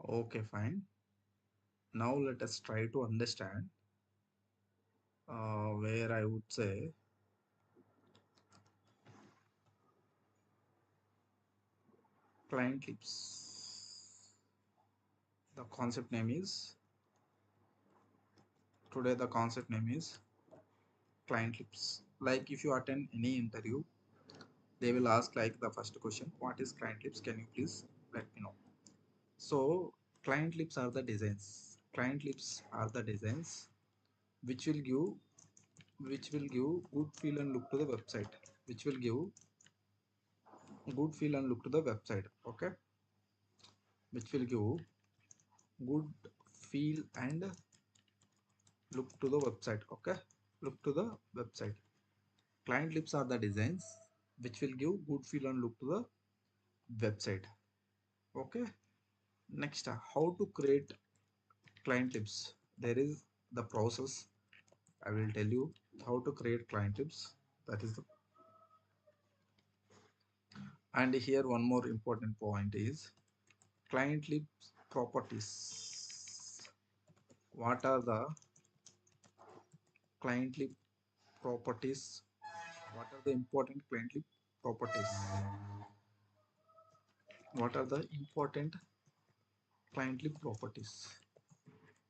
Okay, fine. Now let us try to understand where I would say client lips. The concept name is today the concept name is client lips. Like if you attend any interview, they will ask like the first question, what is client lips? Can you please let me know? So client lips are the designs. Client lips are the designs which will give good feel and look to the website. Which will give good feel and look to the website. Okay, which will give good feel and look to the website. Okay, look to the website. Client lips are the designs which will give good feel and look to the website. Okay, next how to create client lips. There is the process. I will tell you how to create client lips. That is the, and here one more important point is client lips properties. What are the client lip properties? What are the important client lip properties? What are the important client lip properties?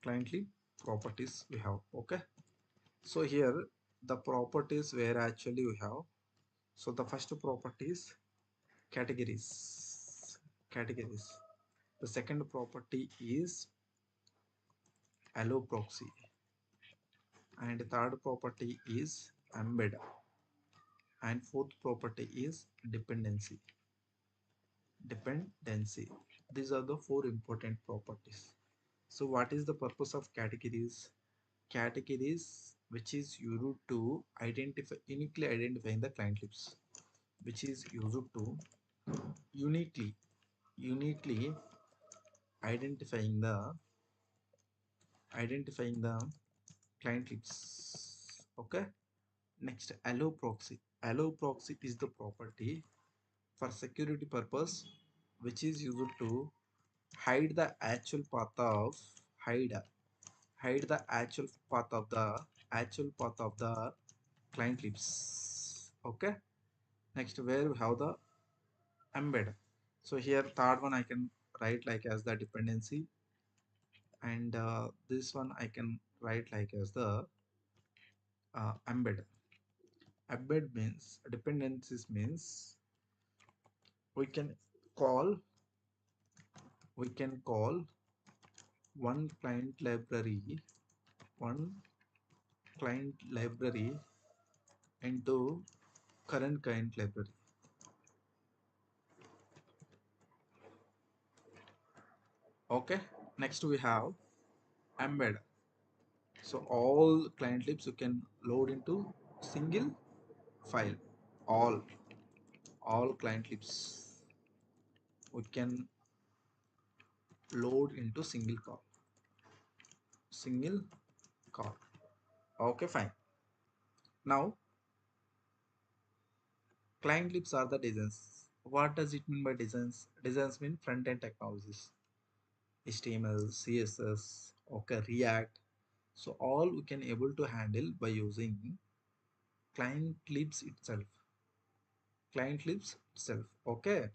Client lip properties we have. Okay, so here the properties where actually we have. So the first property is categories. Categories. The second property is allow proxy, and third property is embed, and fourth property is dependency. Dependency. These are the four important properties. So what is the purpose of categories? Categories which is used to identify uniquely identifying the client lips, which is used to uniquely identifying the client lips. Okay, next allow proxy. Allow proxy is the property for security purpose which is used to hide the actual path of hide hide the actual path of the client lips. Okay, next where we have the embed. So here third one I can write like as the dependency, and this one I can write like as the embed. Embed means dependencies means we can call we can call one client library one client library into current client library. Okay, next we have embed. So all client libs you can load into single file. All all client libs we can load into single call. Okay, fine. Now client libs are the designs. What does it mean by designs? Designs mean front end technologies, HTML, CSS, okay, React. So all we can able to handle by using client libs itself. Client libs itself. Okay,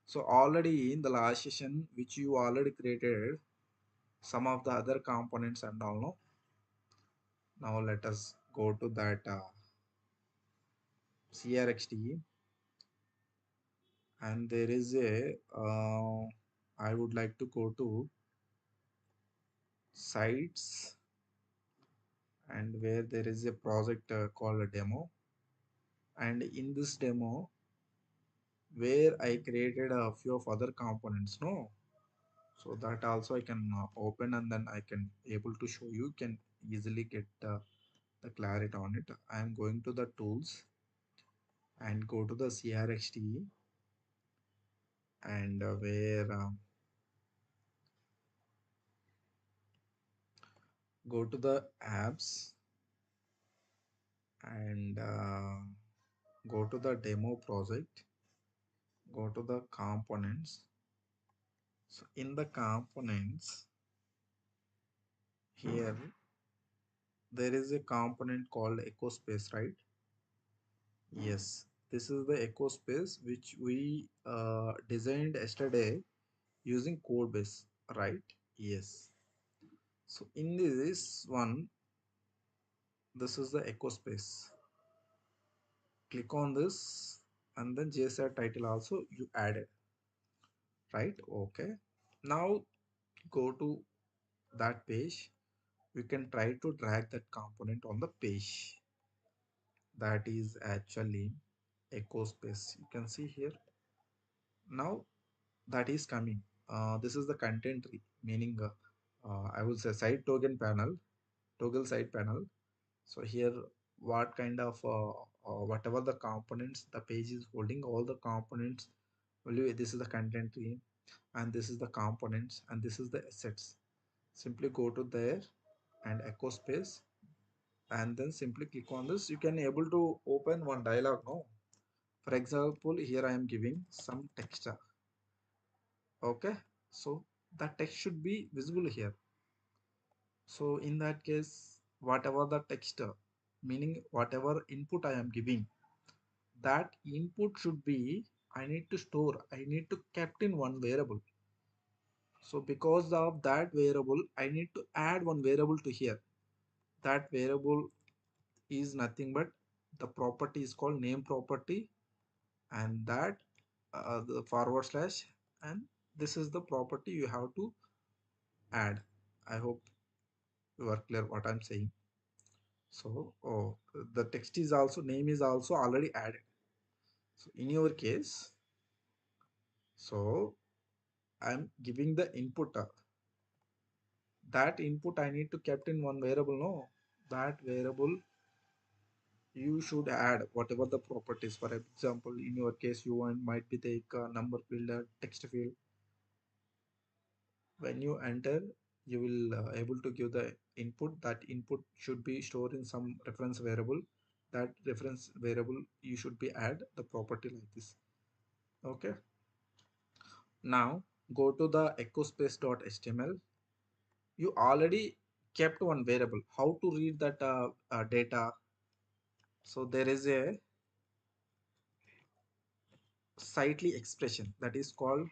so already in the last session which you already created some of the other components and all, no? Now let us go to that crxt, and there is a I would like to go to sites, and where there is a project called a demo, and in this demo where I created a few of other components, no? So that also I can open, and then I can able to show you, can easily get the clarity on it. I am going to the tools and go to the crxt, and where go to the apps, and go to the demo project, go to the components, So in the components here, there is a component called echo space, right? Yes, this is the echo space which we designed yesterday using code base, right? Yes. So in this one, this is the echo space. Click on this and then JSR title also you added, right? Okay. Now go to that page. You can try to drag that component on the page. That is actually echo space. You can see here. Now that is coming. This is the content tree, meaning I would say side toggle side panel. So here, what kind of whatever the components the page is holding, all the components. This is the content tree, and this is the components, and this is the assets. Simply go to there and echo space, and then simply click on this. You can able to open one dialog. No, for example, here I am giving some text. Okay, so that text should be visible here. So in that case, whatever the text, meaning whatever input I am giving, that input should be, I need to store, I need to kept in one variable. So because of that variable, I need to add one variable to here. That variable is nothing but the property is called name property, and that the forward slash, and this is the property you have to add. I hope you are clear what I'm saying. So the text is also, name is also already added. So in your case, so I'm giving the input. That input I need to kept in one variable. No, that variable you should add whatever the properties. For example, in your case, you want might be take number field, text field. When you enter, you will able to give the input. That input should be stored in some reference variable. That reference variable you should be add the property like this. Okay. Now go to the echospace.html. You already kept one variable. How to read that data? So there is a sightly expression that is called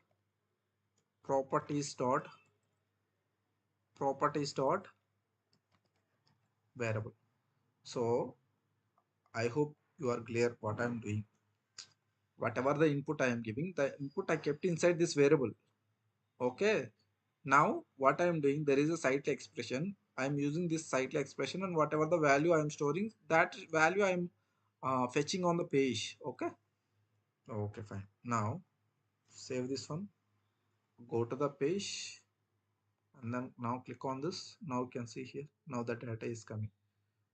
properties dot variable. So I hope you are clear what I am doing. Whatever the input I am giving, the input I kept inside this variable. Okay. Now what I am doing, there is a sightly expression. I am using this sightly expression, and whatever the value I am storing, that value I am fetching on the page. Okay. Okay, fine. Now save this one. Go to the page, and then now click on this. Now you can see here. Now the data is coming.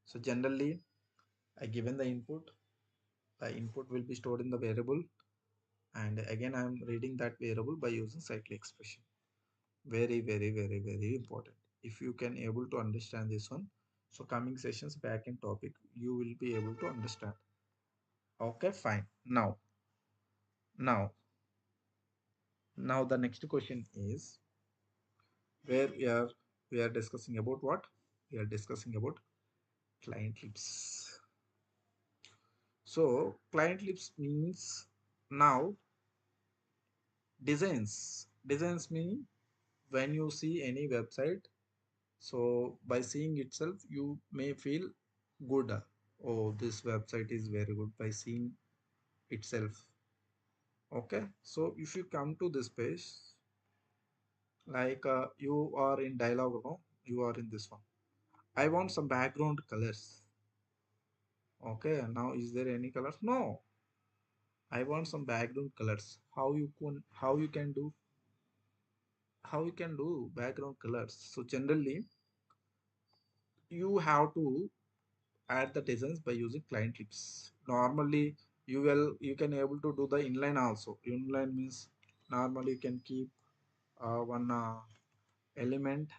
So generally, I given the input. The input will be stored in the variable, and again I am reading that variable by using cycle expression. Very, very, very, very important. If you can able to understand this one, so coming sessions back in topic, you will be able to understand. Okay, fine. Now, now the next question is where we are discussing about what? We are discussing about client lips. So client lips means now designs mean when you see any website, so by seeing itself you may feel good. Oh, this website is very good by seeing itself. Okay, so if you come to this page, like you are in dialog, no, you are in this one. I want some background colors. Okay, now is there any colors? No, I want some background colors. How you can do background colors? So generally you have to add the designs by using client lips. Normally you can able to do the inline also. Inline means normally you can keep one element.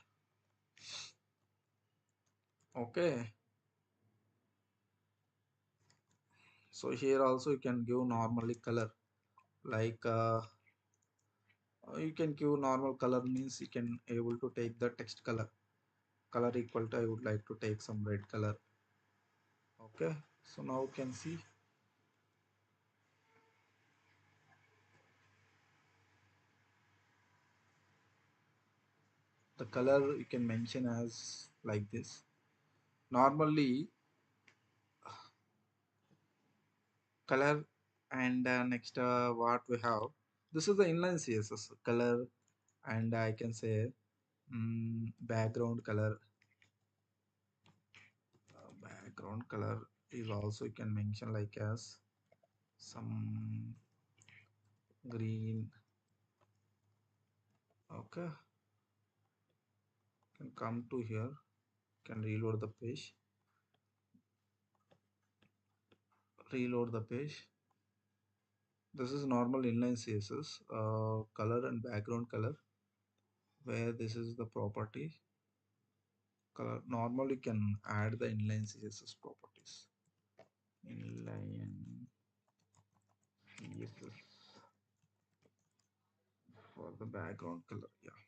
Okay, so here also you can give normally color like You can give normal color means you can able to take the text color equal to I would like to take some red color. Okay, so now you can see the color you can mention as like this. Normally color, and next what we have, this is the inline CSS color, and I can say background color. Background color is also you can mention like as some green. Okay, can come to here, can reload the page. This is normal inline CSS color and background color, where this is the property color. Normally can add the inline CSS properties. Inline CSS for the background color. Yeah,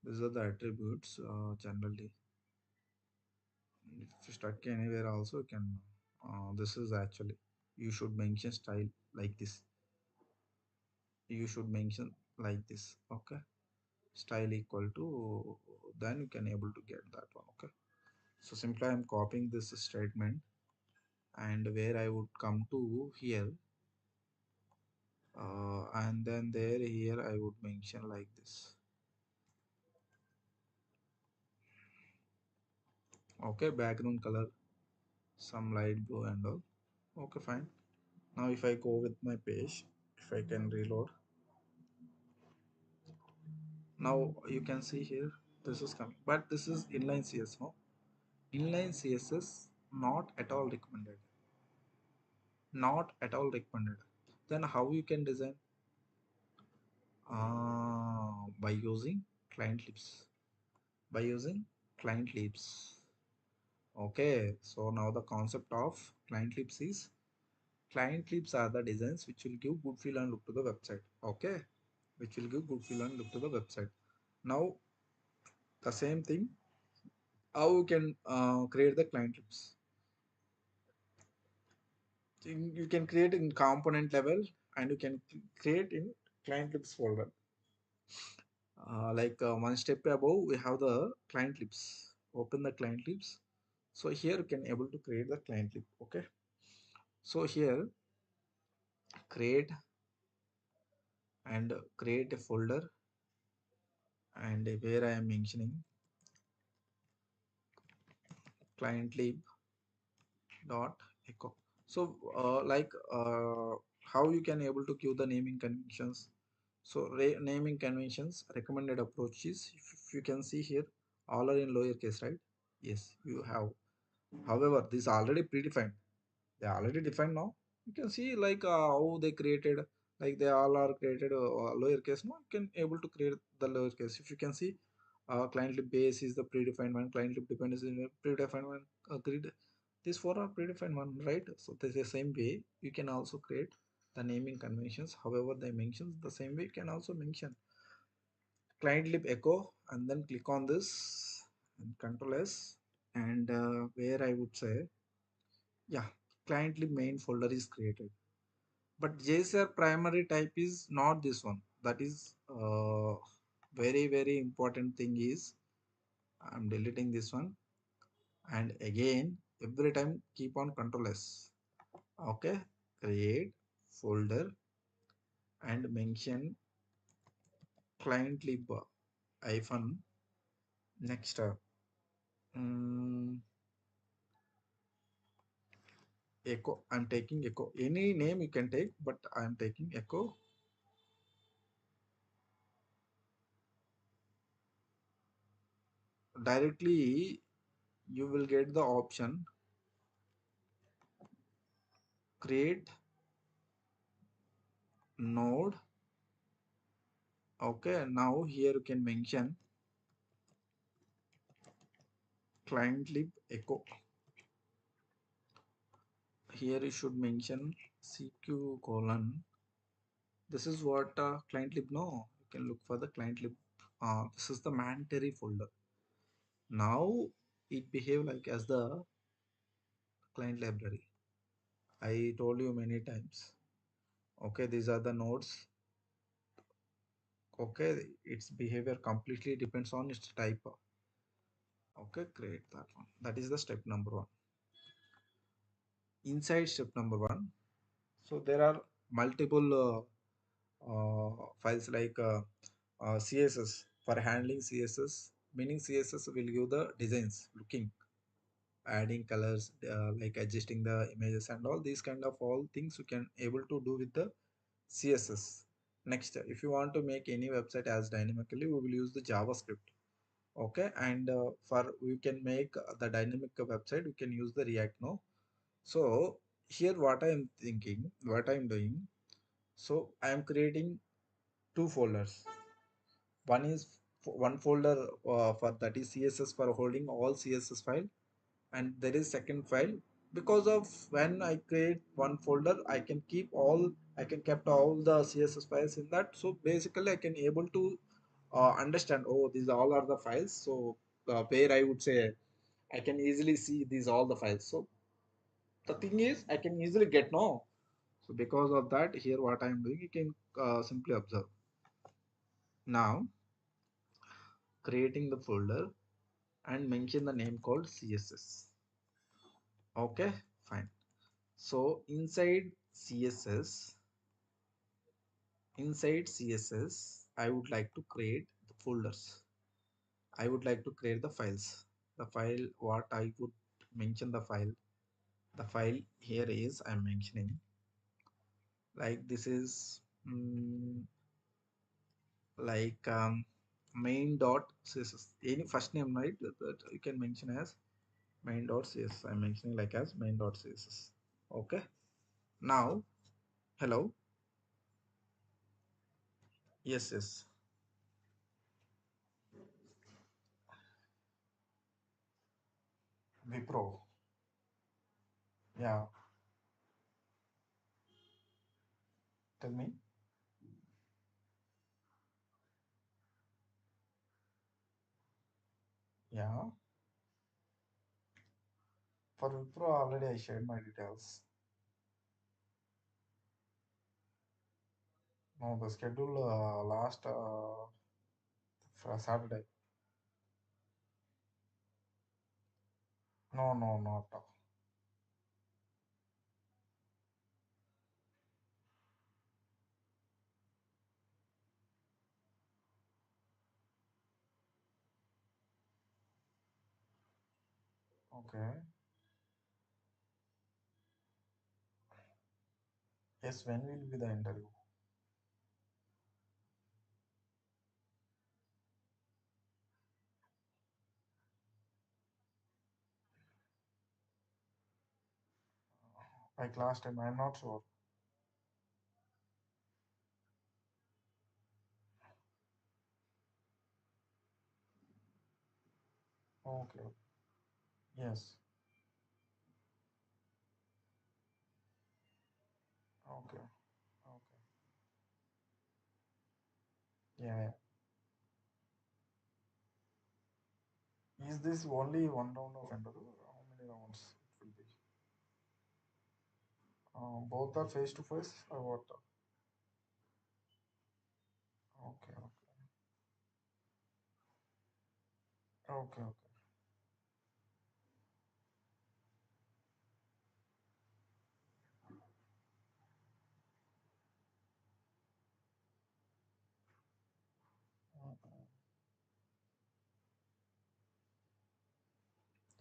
these are the attributes. Generally, if you stuck anywhere also you can. This is actually you should mention style like this. You should mention like this. Okay, style equal to, then you can able to get that one. Okay, so simply I'm copying this statement, and where I would come to here, and then there here I would mention like this. Okay, background color some light blue and all. Okay, fine. Now if I go with my page, if I can reload, now you can see here this is coming, but this is inline CSS. No, inline CSS not at all recommended, not at all recommended. Then how you can design? By using client libs, by using client libs. Okay, so now the concept of client libs is, client libs are the designs which will give good feel and look to the website. Okay, which will give good feel and look to the website. Now the same thing, how you can create the client libs. You can create in component level, and you can create in client libs folder. Like one step above we have the client libs. Open the client libs. So here you can able to create the client lib. Okay, so here create, and create a folder, and where I am mentioning client lib dot echo. So how you can able to give the naming conventions. So naming conventions recommended approach is, if you can see here, all are in lowercase, right? Yes, you have. However, this already predefined, they are already defined. Now you can see like how they created, like they all are created lowercase. Now you can able to create the lowercase. If you can see, client lib base is the predefined one, client lib dependency is the predefined one, grid, these four are predefined one, right? So this is the same way you can also create the naming conventions. However, they mentions the same way you can also mention client lib echo, and then click on this and control S, and where I would say, yeah, client lib main folder is created, but JSR primary type is not this one. That is very important thing is, I'm deleting this one, and again every time keep on control S. Okay, create folder and mention client lib hyphen next mm, echo. I'm taking echo, any name you can take, but I'm taking echo. Directly you will get the option create node. Okay, now here you can mention client lib echo. Here you should mention CQ colon, This is what client lib. No, you can look for the client lib. This is the mandatory folder. Now it behave like as the client library. I told you many times. Okay, these are the nodes. Okay, its behavior completely depends on its type. Okay, create that one. That is the step number one. Inside step number one, so there are multiple files like CSS for handling CSS, meaning CSS will give the designs looking, adding colors, like adjusting the images and all these kind of all things you can able to do with the CSS. Next, if you want to make any website as dynamically, we will use the JavaScript. Okay, and for we can make the dynamic website, we can use the React. No, so here what I am thinking, what I am doing, so I am creating two folders. One is one folder for that is CSS for holding all CSS file, and there is second file because of when I create one folder, I can kept all the CSS files in that. So basically I can able to understand, oh, these all are the files. So where I would say I can easily see these all the files. So the thing is I can easily get no. So because of that, here what I am doing, you can simply observe. Now creating the folder and mention the name called CSS. Okay, fine. So inside CSS, I would like to create the folders. I would like to create the files. The file, what I would mention the file. The file here is I'm mentioning like this is like main dot css. Any first name, right? That you can mention as main dot css. I'm mentioning like as main dot css. Okay. Now, hello. Yes, yes. Wipro. Yeah. Tell me. Yeah. For Wipro, already I shared my details. No, the schedule last Saturday. No, no, not okay. Yes, when will be the interview? Like last time, I'm not sure. Okay. Yes. Okay. Okay. Yeah, yeah. Is this only one round of interview? How many rounds it will be? Both are face to face or what? Okay. Okay. Okay.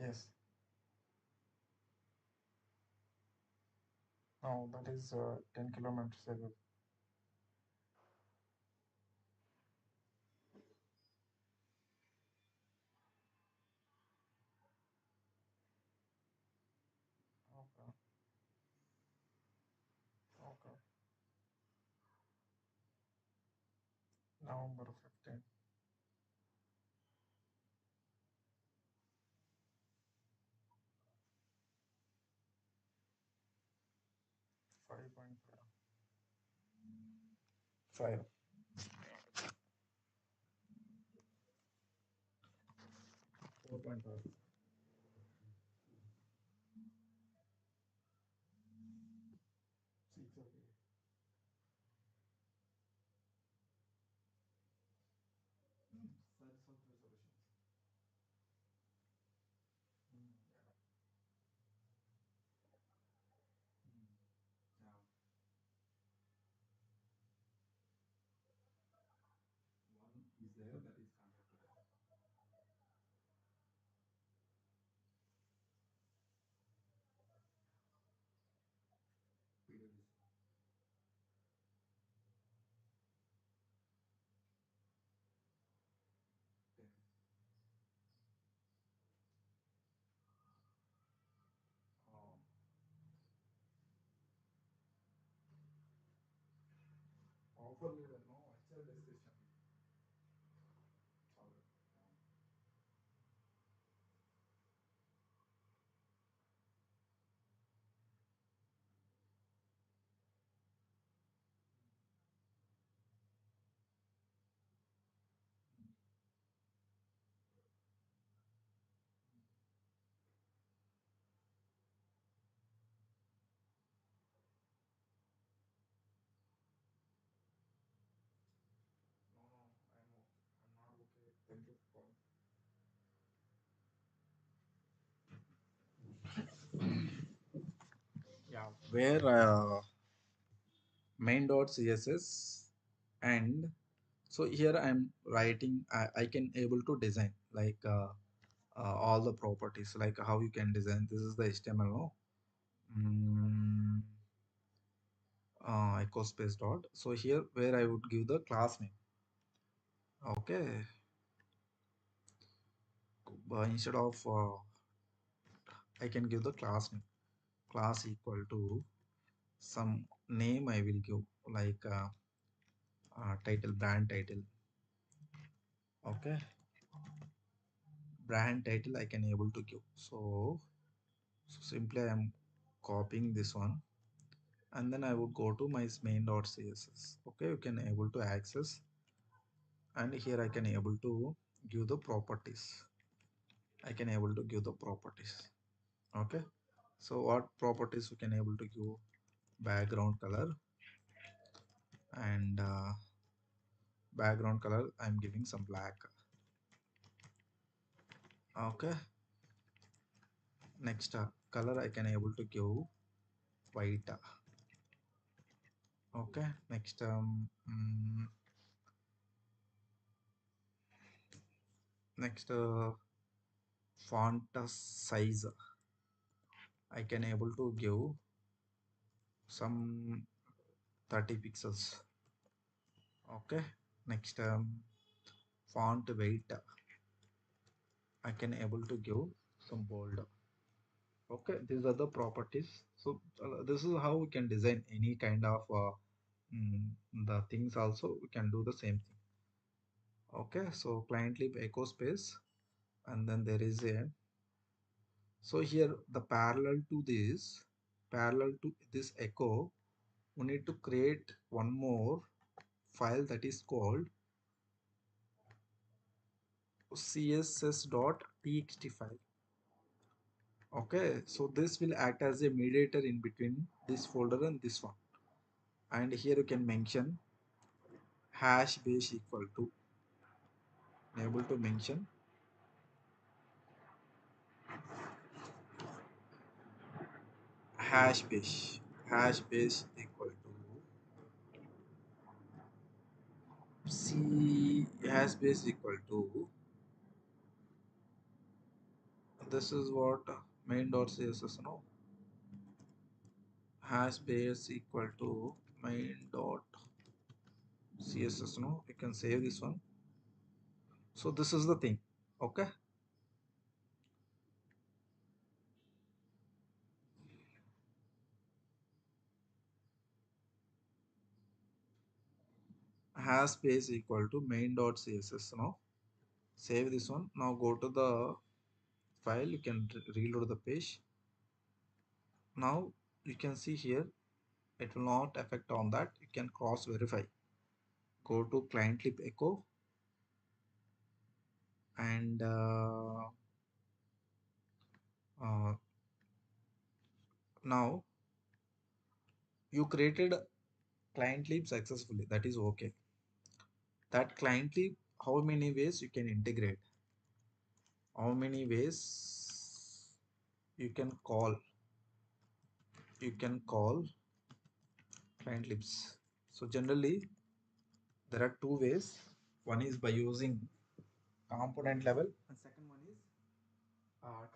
Yes. No, that is 10 kilometers away. Okay. Okay. November 15th. 5.5. 5. 4.5. 6. Okay. Satisfactory solutions. Yeah. Yeah. One is there that is connected to that. PWC. 10. Um, offer level, no, actual description. Sorry. No, no, I'm not okay. Thank you for calling. Yeah, where main.css, and so here I'm writing, I can able to design like all the properties, like how you can design. This is the HTML, no? mm, echo space dot. So here where I would give the class name. Okay, instead of I can give the class name. Class equal to some name I will give, like title, brand title. Okay, brand title I can able to give. So simply I am copying this one, and then I would go to my main.css. Okay, you can able to access, and here I can able to give the properties. I can able to give the properties. Okay, so what properties we can able to give? Background color, and background color I'm giving some black. Okay, next color I can able to give white. Okay, next next font size I can able to give some 30 pixels. Okay, next font weight I can able to give some bold. Okay, these are the properties. So this is how we can design any kind of mm, the things. Also we can do the same thing. Okay, so client lib echo space, and then there is a, so here the parallel to this echo, we need to create one more file that is called css.txt file. Okay, so this will act as a mediator in between this folder and this one. And here you can mention hash base equal to, able to mention hash base, hash base equal to c, hash base equal to, this is what main.css, no, hash base equal to main.css, no, you can save this one. So this is the thing. Okay, hash base equal to main.css, no, save this one. Now go to the file, you can reload the page. Now you can see here it will not affect on that. You can cross verify. go to client lib echo, and uh, now you created client lib successfully. That is okay. That client lib, how many ways you can integrate, how many ways you can call, you can call client libs. So generally there are two ways. One is by using component level, and second one is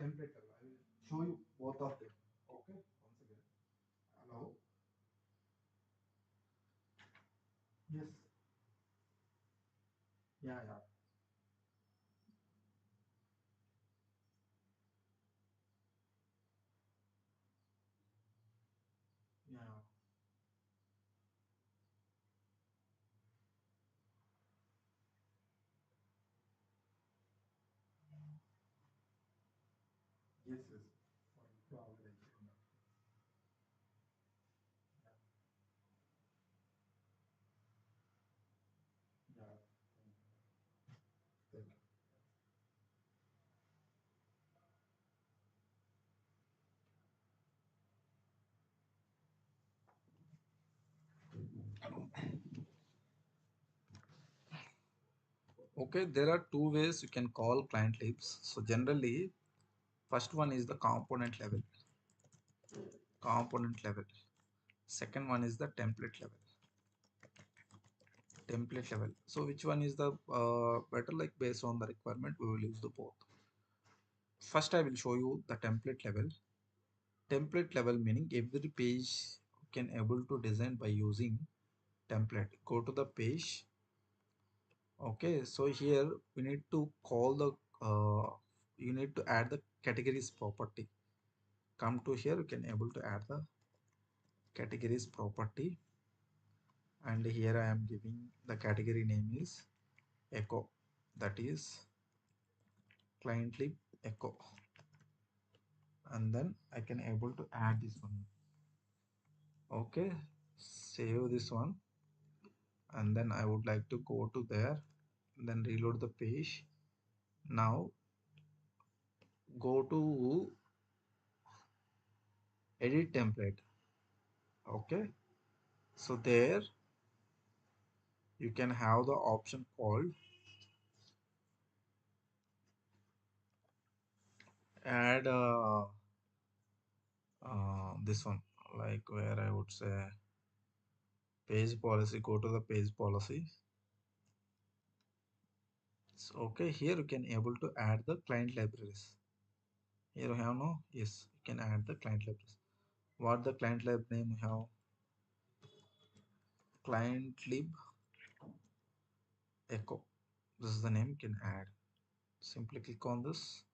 template level. I will show you both of them. Okay, once again. Hello. Yes. Yeah, yeah, yeah. Yes, yes. For organization. Yeah, thank you. Okay, there are two ways you can call client libs. So generally, first one is the component level. Component level. Second one is the template level. Template level. So which one is the better? Like based on the requirement, we will use the both. First, I will show you the template level. Template level meaning every page you can able to design by using template. Go to the page. Okay, so here we need to call the you need to add the categories property. Come to here, you can able to add the categories property, and here I am giving the category name is echo, that is client lib echo, and then I can able to add this one. Okay, save this one, and then I would like to go to there, then reload the page. Now go to edit template. Okay, so there you can have the option called add this one, like where I would say page policy. Go to the page policy. So okay, here you can able to add the client libraries. Here you have no, yes, you can add the client libraries. What the client lib name you have? Client lib echo. This is the name you can add. Simply click on this.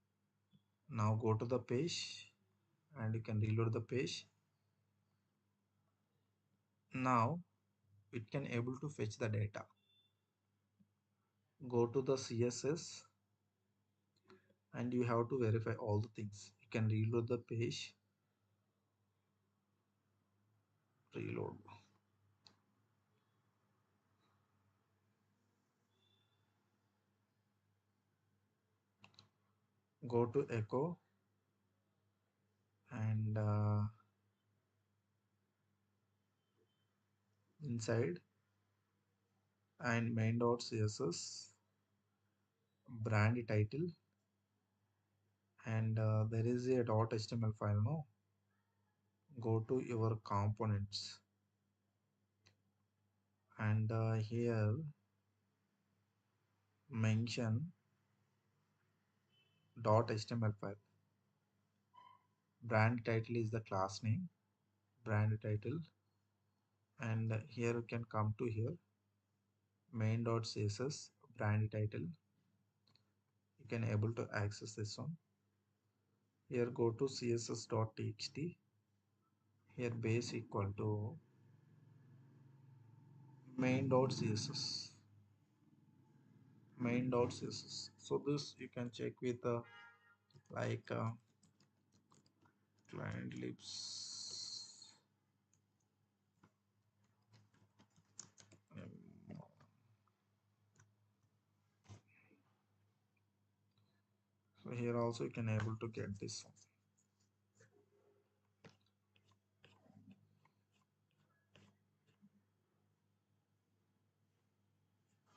Now go to the page and you can reload the page. Now it can able to fetch the data. Go to the CSS and you have to verify all the things. You can reload the page. Reload. Go to echo and inside and main.css brand title, and there is a .html file. No, go to your components, and here mention .html file. Brand title is the class name, brand title, and here you can come to here main.css brand title. You can able to access this one. Here go to css.txt. Here base equal to main.css, main.css. So this you can check with like client libs. So here also you can able to get this one.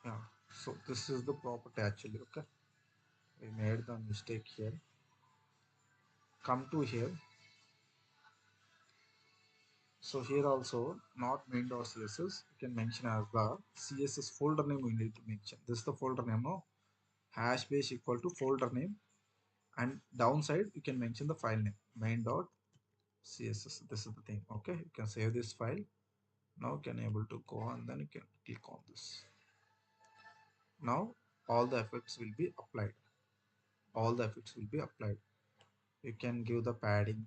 Yeah, so this is the property actually. Okay, we made the mistake here. Come to here. So here also not main.css you can mention as the css folder name we need to mention. This is the folder name, no? Hash base equal to folder name, and downside you can mention the file name main.css. This is the thing. Okay, you can save this file. Now you can able to go and then you can click on this. Now all the effects will be applied. All the effects will be applied. You can give the padding.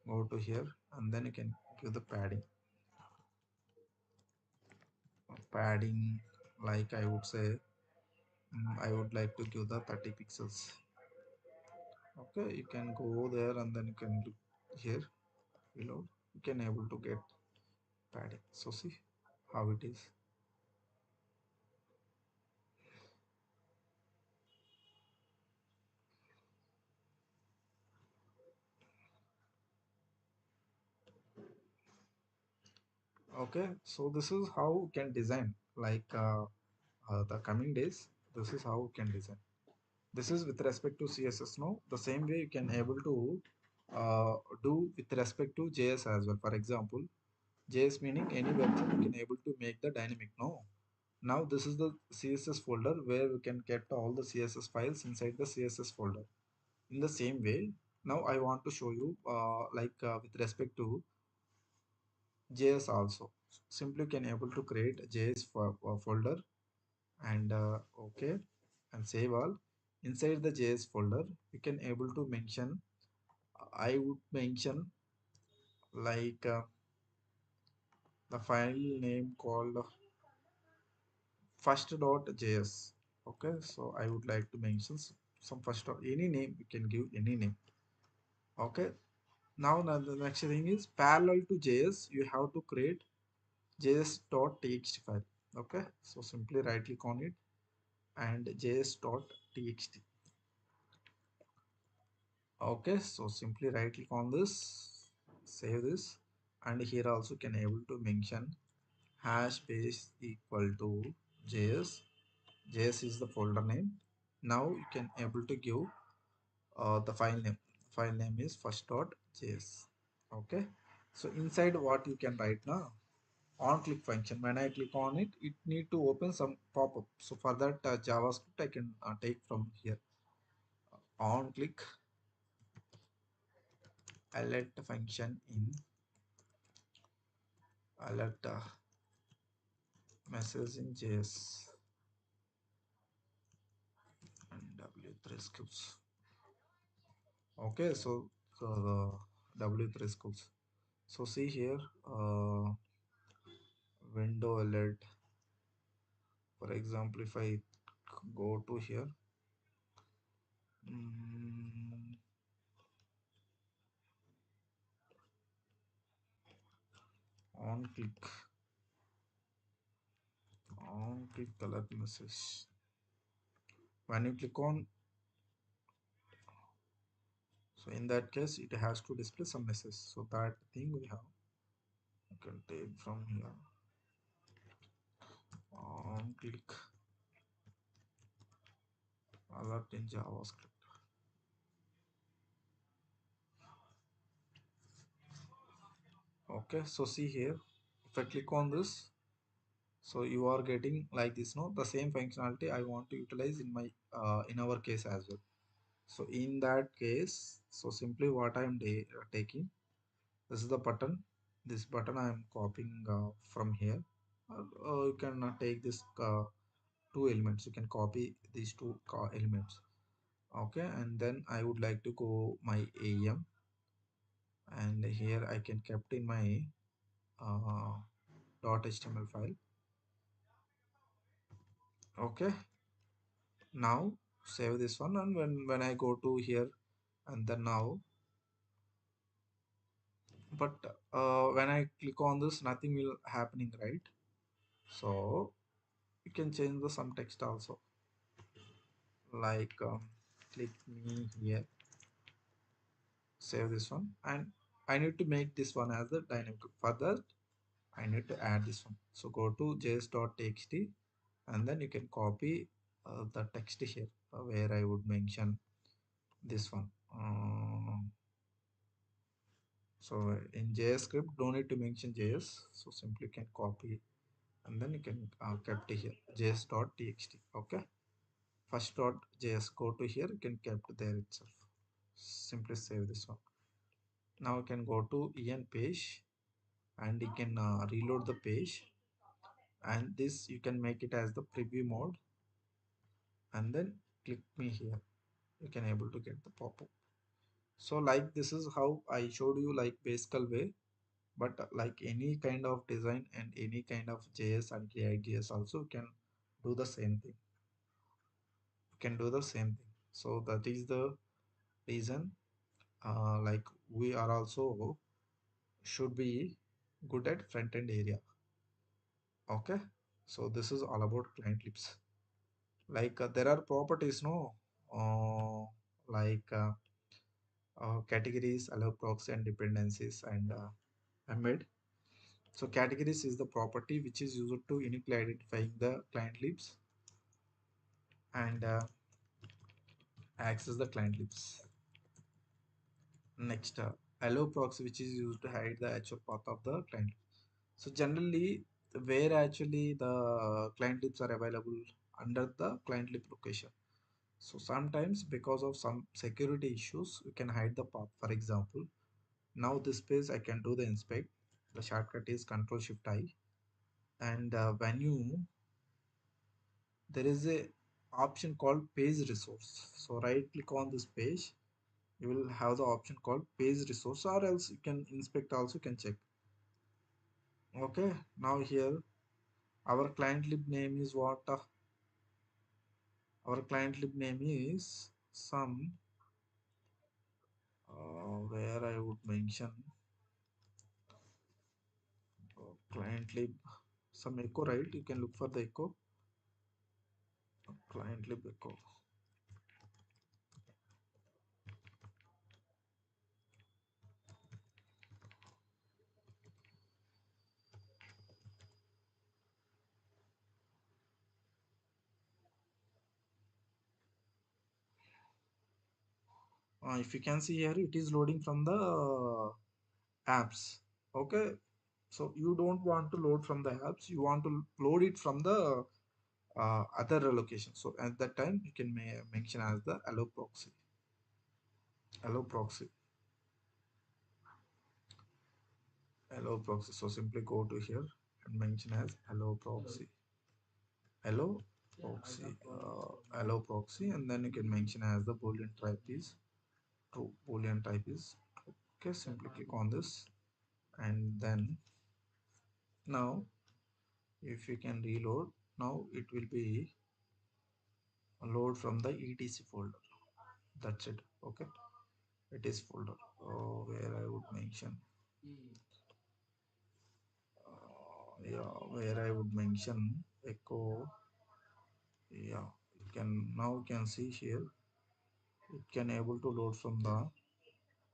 Go to here and then you can give the padding, like I would say, I would like to give the 30 pixels. Okay, you can go there and then you can look here below. You can able to get padding. So see how it is. Okay, so this is how you can design, like the coming days. This is how you can design. This is with respect to css. Now the same way you can able to do with respect to js as well. For example, js meaning any website you can able to make the dynamic. No, now this is the css folder where we can get all the css files inside the css folder. In the same way, now I want to show you with respect to js also. Simply you can able to create a js folder and okay, and save all. Inside the js folder you can able to mention, I would mention like the file name called first.js. Okay, so I would like to mention some first or any name. You can give any name. Okay, now the next thing is parallel to js you have to create js.txt file. Okay, so simply right click on it and js.txt. Okay, so simply right click on this, save this, and here also can able to mention hash base equal to js. Js is the folder name. Now you can able to give the file name. File name is first.js. Okay, so inside what you can write now, on click function. When I click on it, it need to open some pop-up. So for that javascript I can take from here. On click alert function in alert message in js and w3 scripts. Okay, so the w3 scripts. So see here, window alert. For example, if I go to here, mm, on click alert message. When you click on, so in that case it has to display some message. So that thing we have, you can take from here. On click alert in javascript. Okay, so see here, if I click on this, so you are getting like this. No, the same functionality I want to utilize in my in our case as well. So in that case, so simply what I am taking, this is the button. This button I am copying from here. You can take this two elements. You can copy these two elements. Okay, and then I would like to go my AEM, and here I can kept in my uh, .html file. Okay, now save this one, and when I go to here and then now, but when I click on this nothing will happening, right? So you can change the some text also. like click me here, save this one, and I need to make this one as the dynamic. For that I need to add this one. So go to js.txt and then you can copy the text here where I would mention this one. So in JS script, don't need to mention JS. So simply you can copy and then you can kept here js.txt. Okay. First dot JS, go to here, you can kept there itself. Simply save this one. Now you can go to en page and you can reload the page, and this you can make it as the preview mode and then click me here. You can able to get the pop-up. So like this is how I showed you like basic way, but like any kind of design and any kind of JS and React.js also can do the same thing. You can do the same thing. So that is the reason like we are also should be good at front end area. Okay, so this is all about client lips. Like there are properties, no, like categories, allow proxy and dependencies, and embed. So categories is the property which is used to uniquely identifying the client libs and access the client libs. Next, allow proxy, which is used to hide the actual path of the client. So generally, where actually the client libs are available under the client lib location. So sometimes because of some security issues, you can hide the path. For example, now this page I can do the inspect. The shortcut is Control Shift I, and when you there is a option called page resource. So right click on this page, you will have the option called page resource, or else you can inspect also, you can check. Okay, now here our client lib name is what, our client lib name is some where I would mention client lib some echo, right? You can look for the echo, client lib echo. If you can see here, it is loading from the apps. Okay, so you don't want to load from the apps, you want to load it from the other location. So at that time you can mention as the allow proxy, allow proxy, allow proxy. So simply go to here and mention as allow proxy, allow proxy, allow proxy, and then you can mention as the boolean type is true, boolean type is true. Okay, simply click on this, and then now if you can reload, now it will be load from the etc folder. That's it. Okay, it is folder where I would mention yeah, where I would mention echo. Yeah, you can now you can see here, it can able to load from the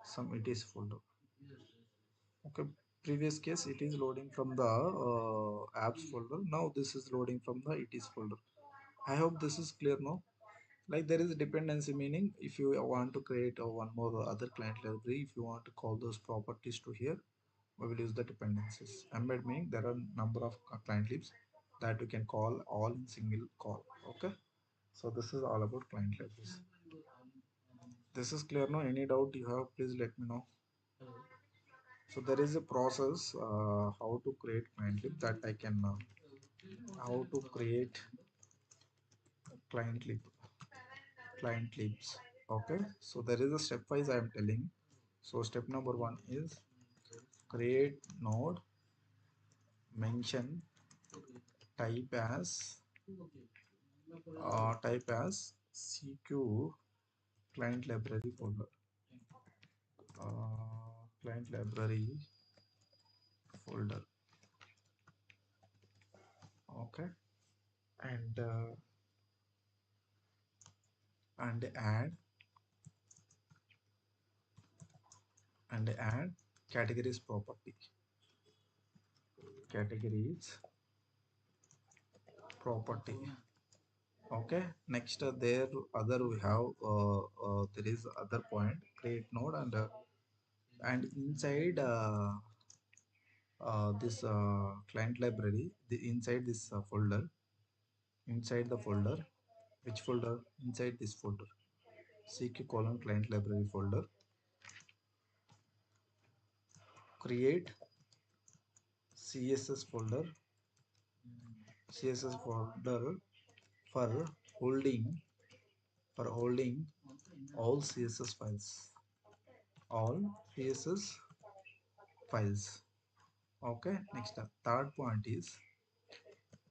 some it is folder. Okay, previous case it is loading from the apps folder, now this is loading from the it is folder. I hope this is clear now. Like there is a dependency, meaning if you want to create one more other client library, if you want to call those properties to here, we will use the dependencies. Embed meaning there are number of client libs that you can call all in single call. Okay, so this is all about client libraries. This is clear now? Any doubt you have, please let me know. So there is a process how to create client lib, that I can how to create client lib, client libs. Okay, so there is a stepwise I am telling. So step number one is create node, mention type as CQ client library folder, client library folder. Okay, and and add categories property. Categories property. Okay, next there other we have there is other point create node and inside this client library, the inside this folder, inside the folder, which folder? Inside this folder, CQ colon client library folder, create CSS folder, CSS folder for holding all CSS files, all CSS files. Okay, next the third point is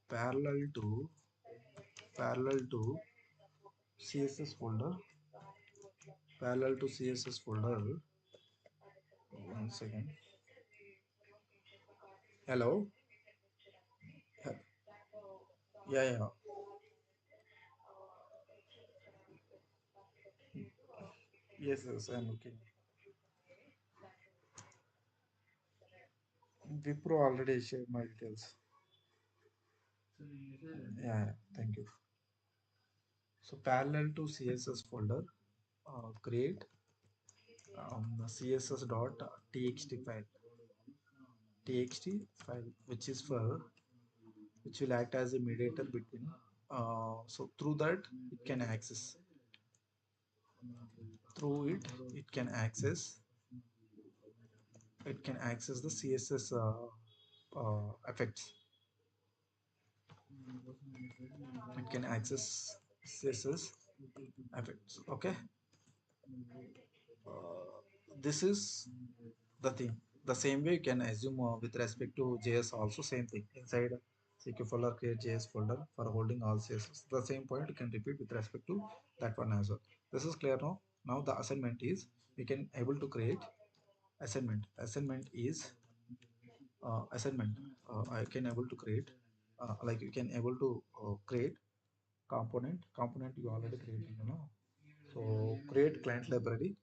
parallel to CSS folder, parallel to CSS folder. One second. Hello. Yeah, yeah. Yes, yes, I'm looking. Wipro already shared my details. Yeah, yeah, thank you. So parallel to CSS folder, create CSS dot txt file, which is for which will act as a mediator between. So through that it can access, through it can access, the CSS effects. It can access CSS effects. Okay. This is the thing. The same way you can assume with respect to JS also same thing. Inside CQ folder create JS folder for holding all CSS. The same point you can repeat with respect to that one as well. This is clear now. Now the assignment is we can able to create assignment. Assignment is assignment. I can able to create like you can able to create component you already created, you know. So create client library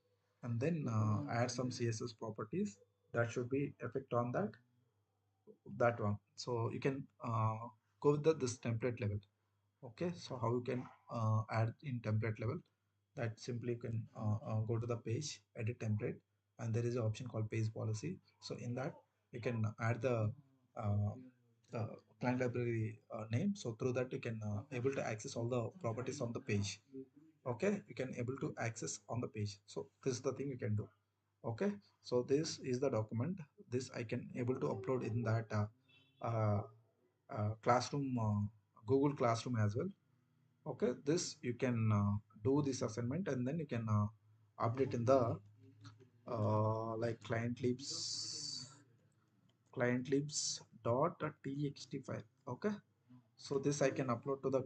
and then add some CSS properties that should be effect on that one. So you can go with this template level. Okay, so how you can add in template level? That simply you can go to the page, edit template, and there is an option called page policy. So in that you can add uh, the client library name. So through that you can able to access all the properties on the page. Okay, you can able to access on the page. So this is the thing you can do. Okay, so this is the document. This I can able to upload in that uh, classroom, Google Classroom as well. Okay, this you can do this assignment and then you can update in the like clientlibs.txt file. Okay, so this I can upload to the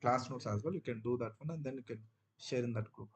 class notes as well. You can do that one and then you can share in that group.